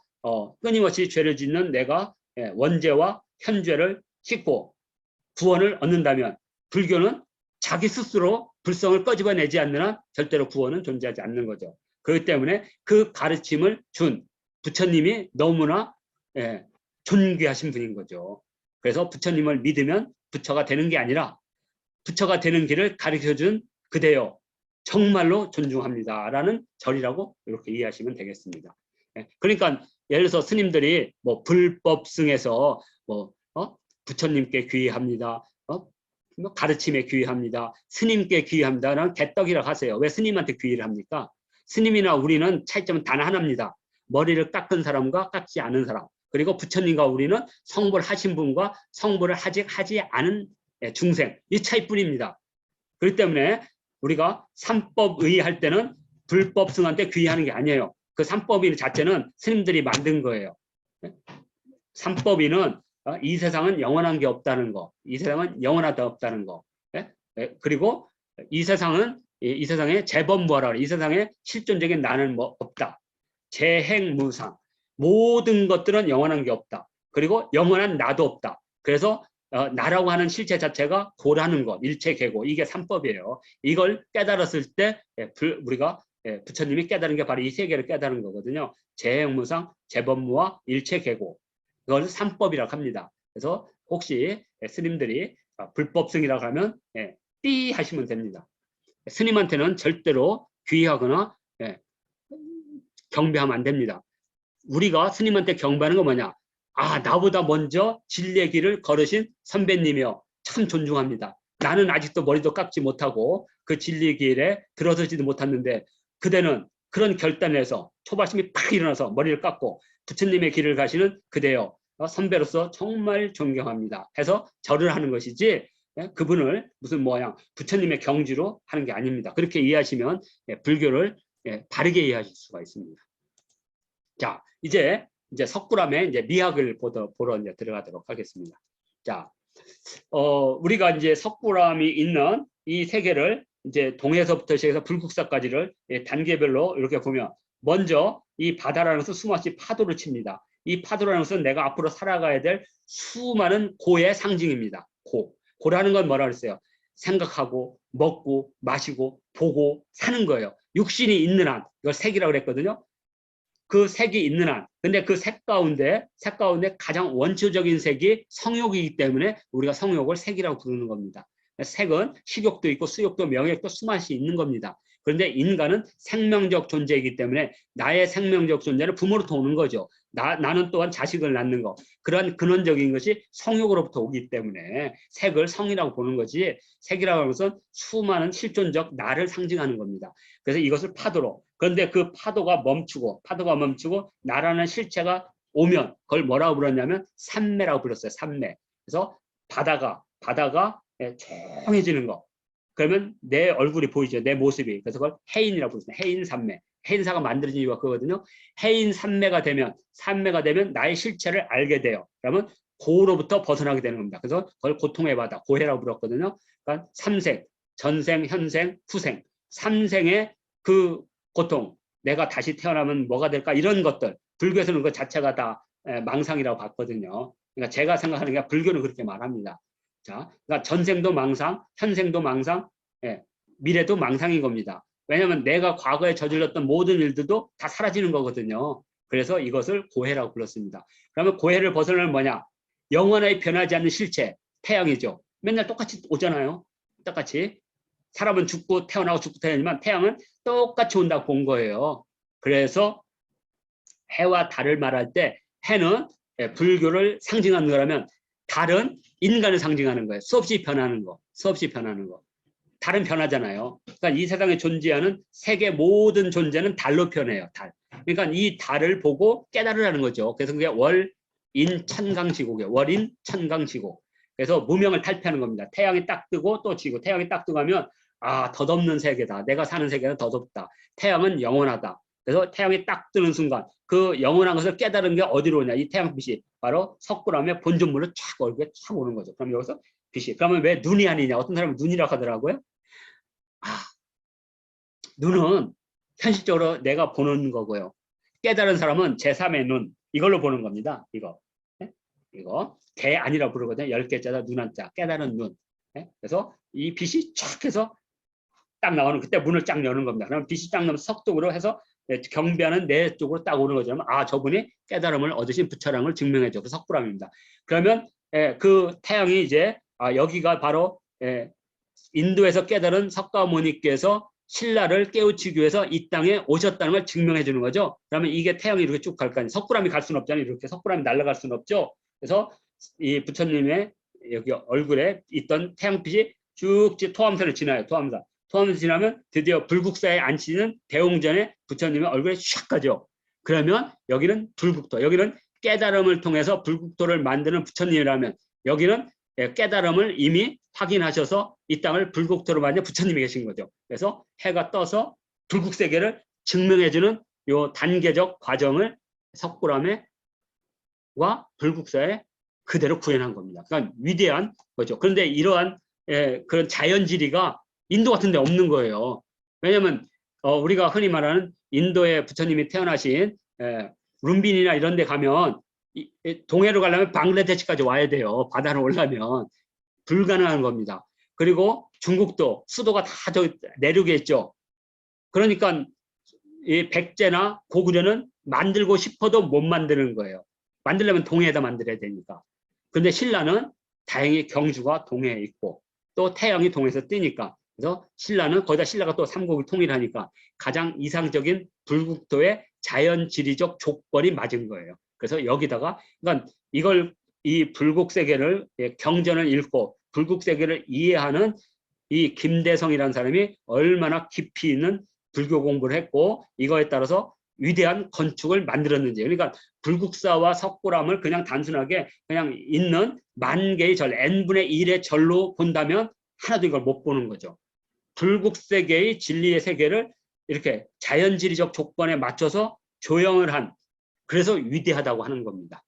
끊임없이 죄를 짓는 내가 원죄와 현죄를 씻고 구원을 얻는다면 불교는 자기 스스로 불성을 끄집어내지 않는 한 절대로 구원은 존재하지 않는 거죠. 그렇기 때문에 그 가르침을 준 부처님이 너무나 존귀하신 분인 거죠. 그래서 부처님을 믿으면 부처가 되는 게 아니라 부처가 되는 길을 가르쳐준 그대여 정말로 존중합니다. 라는 절이라고 이렇게 이해하시면 되겠습니다. 그러니까 예를 들어서 스님들이 뭐 불법승에서 뭐 부처님께 귀의합니다. 뭐 가르침에 귀의합니다. 스님께 귀의합니다. 라는 개떡이라고 하세요. 왜 스님한테 귀의를 합니까? 스님이나 우리는 차이점은 단 하나입니다. 머리를 깎은 사람과 깎지 않은 사람. 그리고 부처님과 우리는 성불하신 분과 성불을 아직 하지 않은 중생. 이 차이뿐입니다. 그렇기 때문에 우리가 삼법의 할 때는 불법승한테 귀의하는 게 아니에요. 그 삼법인 자체는 스님들이 만든 거예요. 삼법인은 이 세상은 영원한 게 없다는 거, 이 세상은 영원하다 없다는 거, 그리고 이 세상에 재범부하라, 이 세상에 실존적인 나는 뭐 없다. 재행무상, 모든 것들은 영원한 게 없다. 그리고 영원한 나도 없다. 그래서 나라고 하는 실체 자체가 고라는 것, 일체계고, 이게 삼법이에요. 이걸 깨달았을 때 우리가 부처님이 깨달은 게 바로 이 세계를 깨달은 거거든요. 재행무상, 재범무와 일체계고, 이걸 삼법이라고 합니다. 그래서 혹시 스님들이 불법승이라고 하면 띠 하시면 됩니다. 스님한테는 절대로 귀의하거나 경배하면 안 됩니다. 우리가 스님한테 경배하는 건 뭐냐? 아, 나보다 먼저 진리의 길을 걸으신 선배님이요. 참 존중합니다. 나는 아직도 머리도 깎지 못하고 그 진리의 길에 들어서지도 못했는데 그대는 그런 결단을 해서 초발심이 팍 일어나서 머리를 깎고 부처님의 길을 가시는 그대요. 선배로서 정말 존경합니다. 해서 절을 하는 것이지 그분을 무슨 부처님의 경지로 하는 게 아닙니다. 그렇게 이해하시면 불교를 바르게 이해하실 수가 있습니다. 자, 이제 석굴암의 이제 미학을 보러 이제 들어가도록 하겠습니다. 자, 우리가 이제 석굴암이 있는 이 세계를 이제 동해서부터 시작해서 불국사까지를 단계별로 이렇게 보면 먼저 이 바다라는 것은 수없이 파도를 칩니다. 이 파도라는 것은 내가 앞으로 살아가야 될 수많은 고의 상징입니다. 고라는 건 뭐라 그랬어요? 생각하고 먹고 마시고 보고 사는 거예요. 육신이 있는 한, 이걸 색이라고 그랬거든요. 그 색이 있는 한, 근데 그 색 가운데 가장 원초적인 색이 성욕이기 때문에 우리가 성욕을 색이라고 부르는 겁니다. 색은 식욕도 있고 수욕도 명욕도 수맛이 있는 겁니다. 그런데 인간은 생명적 존재이기 때문에 나의 생명적 존재는 부모로부터 오는 거죠. 나는 또한 자식을 낳는 거. 그런 근원적인 것이 성욕으로부터 오기 때문에 색을 성이라고 보는 거지, 색이라고 하는 것은 수많은 실존적 나를 상징하는 겁니다. 그래서 이것을 파도로, 그런데 그 파도가 멈추고 나라는 실체가 오면 그걸 뭐라고 불렀냐면 산매라고 불렀어요. 산매. 그래서 바다가 조용해지는 거. 그러면 내 얼굴이 보이죠. 내 모습이. 그래서 그걸 해인이라고 부르습니다. 해인산매. 해인사가 만들어진 이유가 그거거든요. 해인산매가 되면 나의 실체를 알게 돼요. 그러면 고로부터 벗어나게 되는 겁니다. 그래서 그걸 고통의 바다, 고해라고 불렀거든요. 그러니까 삼생, 전생, 현생, 후생. 삼생의 그 고통, 내가 다시 태어나면 뭐가 될까, 이런 것들. 불교에서는 그 자체가 다 망상이라고 봤거든요. 그러니까 제가 생각하는 게 불교는 그렇게 말합니다. 자, 그러니까 전생도 망상, 현생도 망상, 미래도 망상인 겁니다. 왜냐하면 내가 과거에 저질렀던 모든 일들도 다 사라지는 거거든요. 그래서 이것을 고해라고 불렀습니다. 그러면 고해를 벗어나면 뭐냐? 영원하게 변하지 않는 실체, 태양이죠. 맨날 똑같이 오잖아요. 똑같이. 사람은 죽고 태어나고 죽고 태어나지만 태양은 똑같이 온다고 본 거예요. 그래서 해와 달을 말할 때 해는 불교를 상징하는 거라면 달은 인간을 상징하는 거예요. 수없이 변하는 거, 수없이 변하는 거. 달은 변하잖아요. 그러니까 이 세상에 존재하는 세계 모든 존재는 달로 변해요. 달. 그러니까 이 달을 보고 깨달으라는 거죠. 그래서 그게 월인천강지곡이에요. 월인천강지곡. 그래서 무명을 탈피하는 겁니다. 태양이 딱 뜨고 또 지고, 태양이 딱 뜨고 하면 아, 덧없는 세계다. 내가 사는 세계는 덧없다. 태양은 영원하다. 그래서 태양이 딱 뜨는 순간 그 영원한 것을 깨달은 게 어디로 오냐. 이 태양빛이 바로 석굴암의 본존물로 촥 얼굴에 촥 오는 거죠. 그럼 여기서 빛이. 그러면 왜 눈이 아니냐. 어떤 사람은 눈이라고 하더라고요. 아, 눈은 현실적으로 내가 보는 거고요. 깨달은 사람은 제3의 눈, 이걸로 보는 겁니다. 이거. 네? 이거. 개 아니라 부르거든요. 10개짜리 눈 한자. 깨달은 눈. 네? 그래서 이 빛이 촥 해서 딱 나오는, 그때 문을 쫙 여는 겁니다. 그러면 빛이 쫙 나면 석쪽으로 해서 경배하는 내 쪽으로 딱 오는 거죠. 아, 저분이 깨달음을 얻으신 부처랑을 증명해줘. 그 석불암입니다. 그러면 그 태양이 이제 여기가 바로 인도에서 깨달은 석가모니께서 신라를 깨우치기 위해서 이 땅에 오셨다는 걸 증명해 주는 거죠. 그러면 이게 태양이 이렇게 쭉 갈 거 아니에요. 석굴암이 갈 수는 없잖아요. 이렇게 석굴암이 날아갈 수는 없죠. 그래서 이 부처님의 여기 얼굴에 있던 태양빛이 쭉 토암산을 지나요. 토암산. 토암산 지나면 드디어 불국사에 앉히는 대웅전에 부처님의 얼굴에 샥 가죠. 그러면 여기는 불국토. 여기는 깨달음을 통해서 불국토를 만드는 부처님이라면 여기는 깨달음을 이미 확인하셔서 이 땅을 불국토로 만든 부처님이 계신 거죠. 그래서 해가 떠서 불국세계를 증명해주는 요 단계적 과정을 석굴암에 와 불국사에 그대로 구현한 겁니다. 그러니까 위대한 거죠. 그런데 이러한 그런 자연지리가 인도 같은 데 없는 거예요. 왜냐하면 우리가 흔히 말하는 인도의 부처님이 태어나신 룸빈이나 이런 데 가면 동해로 가려면 방글라데시까지 와야 돼요. 바다로 올라면. 불가능한 겁니다. 그리고 중국도 수도가 다 저 내륙에 있죠. 그러니까 이 백제나 고구려는 만들고 싶어도 못 만드는 거예요. 만들려면 동해에다 만들어야 되니까. 근데 신라는 다행히 경주가 동해에 있고 또 태양이 동해에서 뜨니까 그래서 신라는 거기다 신라가 또 삼국을 통일하니까 가장 이상적인 불국토의 자연지리적 조건이 맞은 거예요. 그래서 여기다가 그러니까 이걸 이 불국세계를 경전을 읽고 불국세계를 이해하는 이 김대성이라는 사람이 얼마나 깊이 있는 불교 공부를 했고 이거에 따라서 위대한 건축을 만들었는지. 그러니까 불국사와 석굴암을 그냥 단순하게 그냥 있는 만 개의 절, n분의 1의 절로 본다면 하나도 이걸 못 보는 거죠. 불국세계의 진리의 세계를 이렇게 자연지리적 조건에 맞춰서 조형을 한, 그래서 위대하다고 하는 겁니다.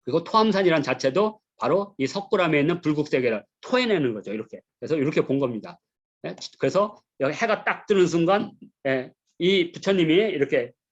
그리고 토암산이란 자체도 바로 이 석굴암에 있는 불국세계를 토해내는 거죠. 이렇게. 그래서 이렇게 본 겁니다. 그래서 여기 해가 딱 뜨는 순간 이 부처님이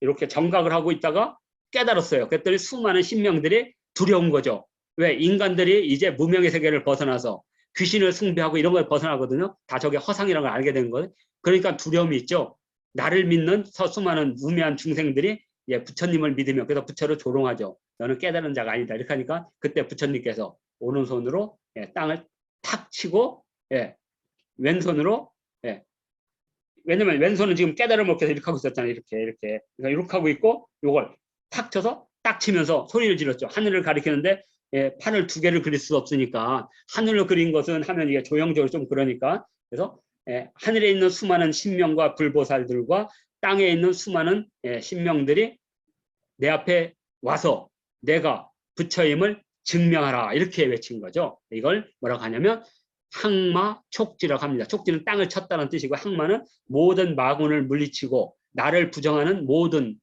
이렇게 정각을 하고 있다가 깨달았어요. 그랬더니 수많은 신명들이 두려운 거죠. 왜? 인간들이 이제 무명의 세계를 벗어나서 귀신을 숭배하고 이런 걸 벗어나거든요. 다 저게 허상이라는 걸 알게 된 거예요. 그러니까 두려움이 있죠. 나를 믿는 수많은 우매한 중생들이 부처님을 믿으며 그래서 부처를 조롱하죠. 너는 깨달은 자가 아니다. 이렇게 하니까 그때 부처님께서 오른손으로 땅을 탁 치고 왼손으로 왜냐면 왼손은 지금 깨달음을 얻기 위해서 이렇게 하고 있었잖아요. 이렇게 이렇게 하고 있고 요걸 탁 쳐서 딱 치면서 소리를 질렀죠. 하늘을 가리키는데 판을 두 개를 그릴 수 없으니까 하늘로 그린 것은 하면 이게 조형적으로 좀 그러니까 그래서 하늘에 있는 수많은 신명과 불보살들과 땅에 있는 수많은 신명들이 내 앞에 와서 내가 부처임을 증명하라 이렇게 외친 거죠. 이걸 뭐라고 하냐면 항마 촉지라고 합니다. 촉지는 땅을 쳤다는 뜻이고 항마는 모든 마군을 물리치고 나를 부정하는 모든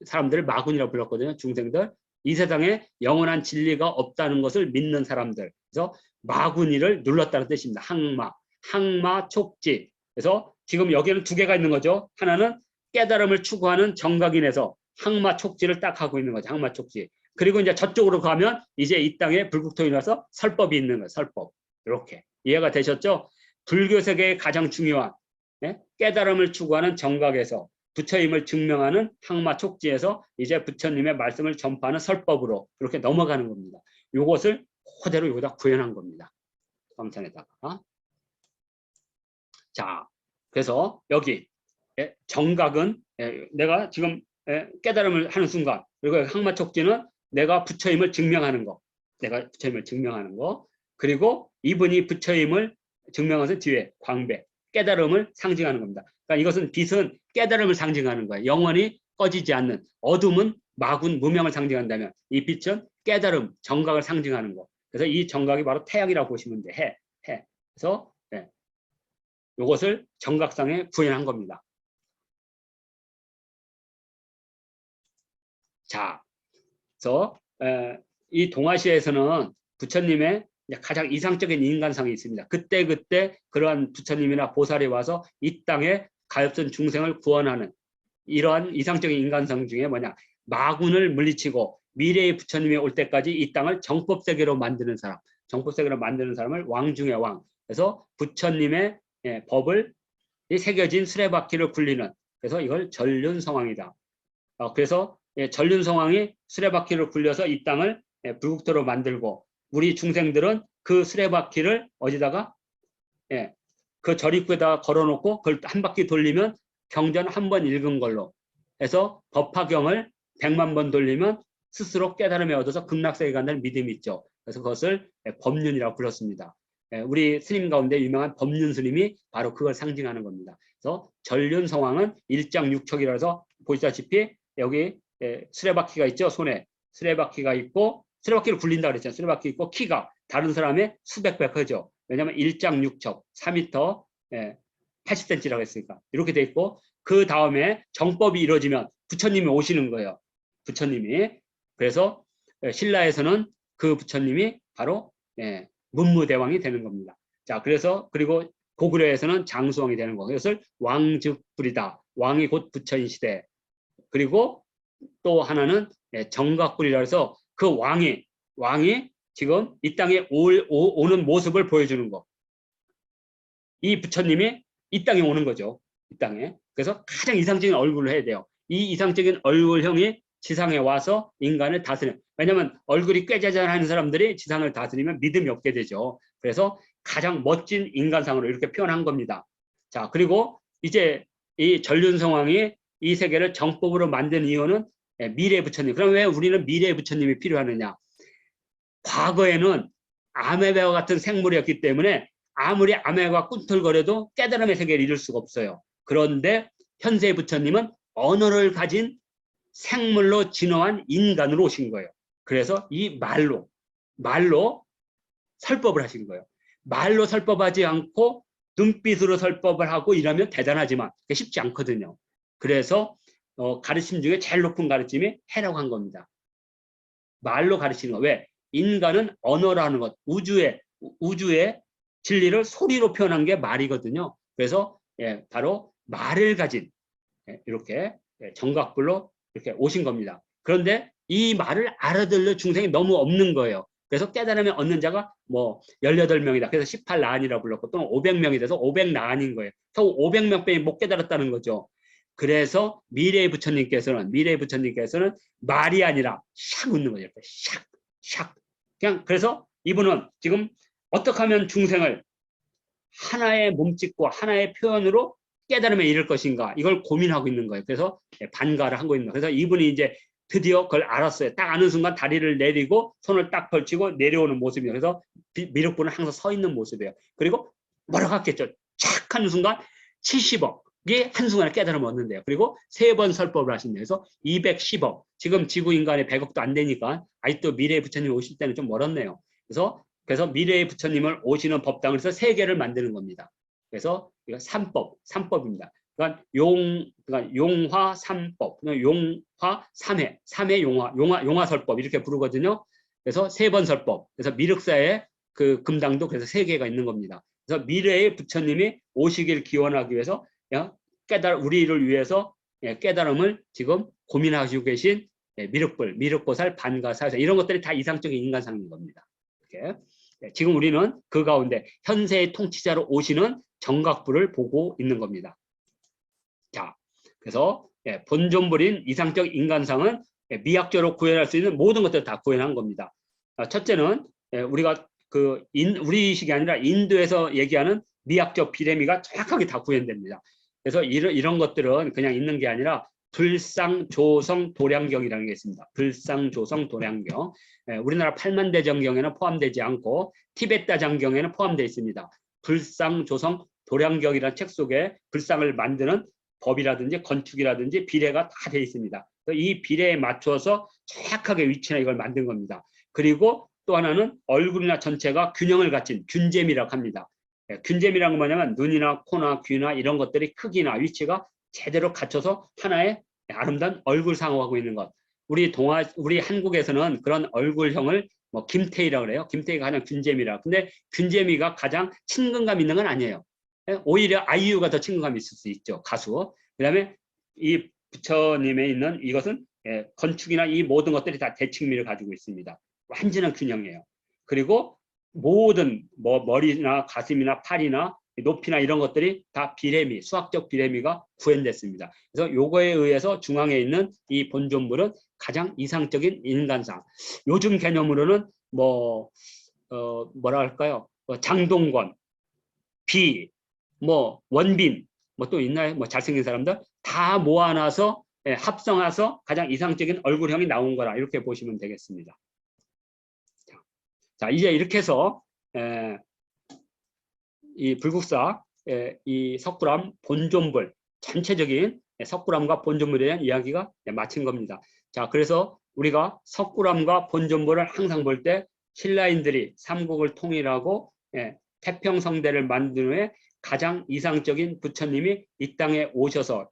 사람들을 마군이라고 불렀거든요. 중생들. 이 세상에 영원한 진리가 없다는 것을 믿는 사람들. 그래서 마군이를 눌렀다는 뜻입니다. 항마. 항마 촉지. 그래서 지금 여기에는 두 개가 있는 거죠. 하나는 깨달음을 추구하는 정각인에서 항마 촉지를 딱 하고 있는 거죠. 항마 촉지. 그리고 이제 저쪽으로 가면 이제 이 땅에 불국토에 나서 설법이 있는 거예요. 설법. 이렇게 이해가 되셨죠? 불교 세계의 가장 중요한 깨달음을 추구하는 정각에서 부처임을 증명하는 항마 촉지에서 이제 부처님의 말씀을 전파하는 설법으로 이렇게 넘어가는 겁니다. 이것을 그대로 여기다 구현한 겁니다. 광천에다가. 자, 그래서 여기 정각은 내가 지금 깨달음을 하는 순간, 그리고 항마촉진은 내가 부처임을 증명하는 거, 내가 부처임을 증명하는 거, 그리고 이분이 부처임을 증명해서 뒤에 광배, 깨달음을 상징하는 겁니다. 그러니까 이것은 빛은 깨달음을 상징하는 거예요. 영원히 꺼지지 않는, 어둠은 마군 무명을 상징한다면 이 빛은 깨달음, 정각을 상징하는 거. 그래서 이 정각이 바로 태양이라고 보시면 돼. 해. 그래서 이것을 정각상에 구현한 겁니다. 자, 그래서 이 동아시아에서는 부처님의 가장 이상적인 인간상이 있습니다. 그때 그러한 부처님이나 보살이 와서 이 땅에 가엾은 중생을 구원하는 이러한 이상적인 인간상 중에 뭐냐, 마군을 물리치고 미래의 부처님이 올 때까지 이 땅을 정법세계로 만드는 사람, 정법세계로 만드는 사람을 왕 중의 왕. 그래서 부처님의 법을 새겨진 수레바퀴를 굴리는, 그래서 이걸 전륜성왕이다. 그래서 전륜성왕이 수레바퀴를 굴려서 이 땅을 불국토로 만들고, 우리 중생들은 그 수레바퀴를 어디다가 그 절입구에다가 걸어놓고 그걸 한 바퀴 돌리면 경전 한 번 읽은 걸로 해서 법화경을 100만 번 돌리면 스스로 깨달음에 얻어서 극락세계 간다는 믿음이 있죠. 그래서 그것을 법륜이라고 불렀습니다. 우리 스님 가운데 유명한 법륜 스님이 바로 그걸 상징하는 겁니다. 그래서 전륜성왕은 일장육척이라 해서 보시다시피 여기 수레바퀴가 있죠. 손에 수레바퀴가 있고, 수레바퀴를 굴린다 그랬잖아요. 수레바퀴 있고, 키가 다른 사람의 수백 배 크죠. 왜냐하면 일장육척 4m 80cm라고 했으니까 이렇게 돼 있고, 그 다음에 정법이 이루어지면 부처님이 오시는 거예요. 부처님이. 그래서 신라에서는 그 부처님이 바로 문무대왕이 되는 겁니다. 자, 그래서 그리고 고구려에서는 장수왕이 되는 거. 그것을 왕즉불이다. 왕이 곧 부처인 시대. 그리고 또 하나는 정각불이라 해서 그 왕이 지금 이 땅에 오는 모습을 보여주는 거. 이 부처님이 이 땅에 오는 거죠. 이 땅에. 그래서 가장 이상적인 얼굴을 해야 돼요. 이 이상적인 얼굴형이 지상에 와서 인간을 다스리는. 왜냐하면 얼굴이 꾀자잘하는 사람들이 지상을 다스리면 믿음이 없게 되죠. 그래서 가장 멋진 인간상으로 이렇게 표현한 겁니다. 자, 그리고 이제 이 전륜성왕이 이 세계를 정법으로 만든 이유는 미래 부처님. 그럼 왜 우리는 미래 부처님이 필요하느냐? 과거에는 아메바와 같은 생물이었기 때문에 아무리 아메바가 꿈틀거려도 깨달음의 세계를 이룰 수가 없어요. 그런데 현세 부처님은 언어를 가진 생물로 진화한 인간으로 오신 거예요. 그래서 이 말로 설법을 하신 거예요. 말로 설법하지 않고 눈빛으로 설법을 하고 이러면 대단하지만 쉽지 않거든요. 그래서 가르침 중에 제일 높은 가르침이 해라고 한 겁니다. 말로 가르치는 거. 왜? 인간은 언어라는 것, 우주의 진리를 소리로 표현한 게 말이거든요. 그래서 바로 말을 가진 이렇게 정각불로 이렇게 오신 겁니다. 그런데 이 말을 알아들을 중생이 너무 없는 거예요. 그래서 깨달음에 얻는 자가 뭐 18명이다. 그래서 18나안이라고 불렀고, 또는 500명이 돼서 500나안인 거예요. 그래서 500명밖에 못 깨달았다는 거죠. 그래서 미래의 부처님께서는 말이 아니라 샥 웃는 거죠. 샥. 그냥 그래서 이분은 지금 어떻게 하면 중생을 하나의 몸짓과 하나의 표현으로 깨달음에 이를 것인가, 이걸 고민하고 있는 거예요. 그래서 반가를 하고 있는 거예요. 그래서 이분이 이제 드디어 그걸 알았어요. 딱 아는 순간 다리를 내리고 손을 딱 펼치고 내려오는 모습이에요. 그래서 미륵부는 항상 서 있는 모습이에요. 그리고 뭐라고 했겠죠. 착 하는 순간 70억이 한순간에 깨달음을 얻는데요. 그리고 3번 설법을 하신대요. 그래서 210억. 지금 지구 인간의 100억도 안 되니까 아직도 미래의 부처님이 오실 때는 좀 멀었네요. 그래서 미래의 부처님을 오시는 법당을 해서 3개를 만드는 겁니다. 그래서 이거 삼법입니다. 그러니까 용화 삼법, 용화 삼회 용화설법 이렇게 부르거든요. 그래서 3번 설법. 그래서 미륵사의 그 금당도 그래서 3개가 있는 겁니다. 그래서 미래의 부처님이 오시길 기원하기 위해서 우리를 위해서 깨달음을 지금 고민하시고 계신 미륵보살, 반가사사 이런 것들이 다 이상적인 인간상인 겁니다. 이렇게. 지금 우리는 그 가운데 현세의 통치자로 오시는 정각부를 보고 있는 겁니다. 자, 그래서 본존불인 이상적 인간상은 미학적으로 구현할 수 있는 모든 것들을 다 구현한 겁니다. 첫째는 우리가 우리식이 아니라 인도에서 얘기하는 미학적 비례미가 정확하게 다 구현됩니다. 그래서 이런 것들은 그냥 있는 게 아니라 불상조성 도량경이라는 게 있습니다. 불상조성 도량경. 우리나라 팔만대장경에는 포함되지 않고 티베타장경에는 포함되어 있습니다. 불상조성 도량경이라는 책 속에 불상을 만드는 법이라든지 건축이라든지 비례가 다 되어 있습니다. 이 비례에 맞춰서 정확하게 위치나 이걸 만든 겁니다. 그리고 또 하나는 얼굴이나 전체가 균형을 갖춘 균잼이라고 합니다. 균잼이란 건 뭐냐면 눈이나 코나 귀나 이런 것들이 크기나 위치가 제대로 갖춰서 하나의 아름다운 얼굴상을 있는 것. 우리 한국에서는 그런 얼굴형을 뭐 김태희라고 그래요. 김태희가 가장 균잼이라. 근데 균잼이가 가장 친근감 있는 건 아니에요. 오히려 아이유가 더 친근감이 있을 수 있죠. 가수. 그다음에 이 부처님에 있는 이것은 건축이나 이 모든 것들이 다 대칭미를 가지고 있습니다. 완전한 균형이에요. 그리고 모든 뭐 머리나 가슴이나 팔이나 높이나 이런 것들이 다 비례미, 수학적 비례미가 구현됐습니다. 그래서 요거에 의해서 중앙에 있는 이 본존물은 가장 이상적인 인간상. 요즘 개념으로는 뭐라 할까요? 장동건, 비, 뭐 원빈, 뭐 또 있나요? 뭐 잘생긴 사람들 다 모아놔서 합성해서 가장 이상적인 얼굴형이 나온 거라 이렇게 보시면 되겠습니다. 자, 이제 이렇게 해서 이 불국사 이 석굴암 본존물 전체적인 석굴암과 본존물에 대한 이야기가 마친 겁니다. 자, 그래서 우리가 석굴암과 본존물을 항상 볼 때 신라인들이 삼국을 통일하고 태평성대를 만든 후에 가장 이상적인 부처님이 이 땅에 오셔서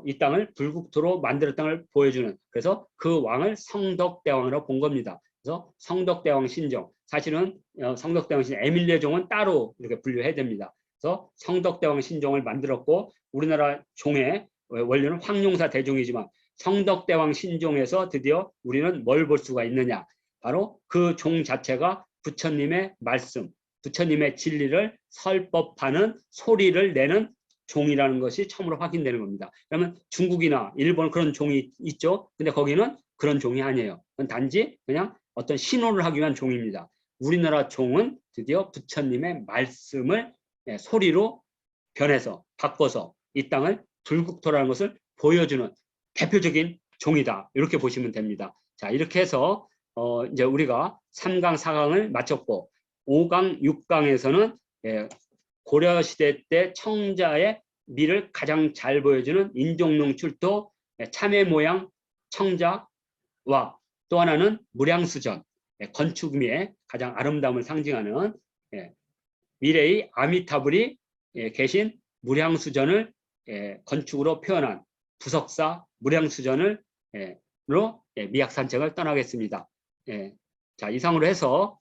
이 땅을 불국토로 만들었다는 걸 보여주는, 그래서 그 왕을 성덕대왕으로 본 겁니다. 그래서 성덕대왕 신종, 사실은 성덕대왕 신종, 에밀레종은 따로 이렇게 분류해야 됩니다. 그래서 성덕대왕 신종을 만들었고, 우리나라 종의 원료는 황룡사 대종이지만 성덕대왕 신종에서 드디어 우리는 뭘 볼 수가 있느냐, 바로 그 종 자체가 부처님의 말씀, 부처님의 진리를 설법하는 소리를 내는 종이라는 것이 처음으로 확인되는 겁니다. 그러면 중국이나 일본 그런 종이 있죠. 근데 거기는 그런 종이 아니에요. 그건 단지 그냥 어떤 신호를 하기 위한 종입니다. 우리나라 종은 드디어 부처님의 말씀을 소리로 변해서 바꿔서 이 땅을 불국토라는 것을 보여주는 대표적인 종이다. 이렇게 보시면 됩니다. 자, 이렇게 해서 이제 우리가 3강, 4강을 마쳤고 5강, 6강에서는 고려시대 때 청자의 미를 가장 잘 보여주는 인종농 출토, 참외 모양 청자와 또 하나는 무량수전, 건축미의 가장 아름다움을 상징하는 미래의 아미타불이 계신 무량수전을 건축으로 표현한 부석사 무량수전으로 미학산책을 떠나겠습니다. 자, 이상으로 해서